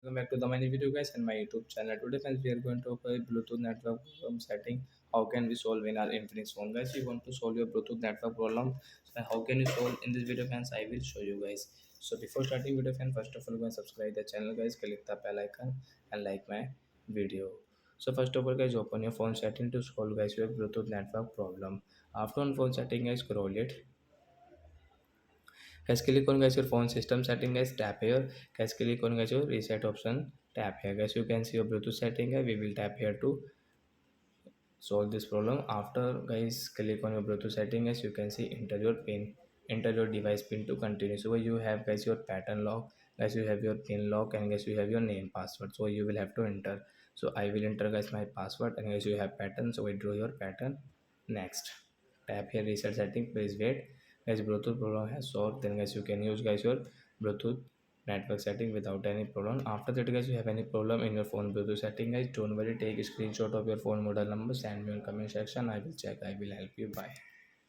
Welcome back to the many video guys and my YouTube channel. Today friends we are going to talk about Bluetooth network problem setting. How can we solve in our Infinix phone guys? You want to solve your Bluetooth network problem. So how can you solve in this video friends? I will show you guys. So before starting video friends, first of all go and subscribe the channel guys. Click the bell icon and like my video. So first of all guys open your phone setting to solve guys your Bluetooth network problem. After on phone setting guys scroll it. Guys click on guys your phone system setting guys tap here. Guys click on guys your reset option tap here. Guys you can see your Bluetooth setting guys. We will tap here to solve this problem. After guys click on your Bluetooth setting guys you can see enter your pin, enter your device pin to continue. So you have guys your pattern lock, guys you have your pin lock, and guys you have your name password. So you will have to enter. So I will enter guys my password, and guys you have pattern, so I draw your pattern. Next tap here reset setting, please wait. Guys Bluetooth problem has solved. Then guys you can use guys your Bluetooth network setting without any problem. After that guys you have any problem in your phone Bluetooth setting guys, don't worry, take a screenshot of your phone model number, send me on comment section. I will check, I will help you. Bye.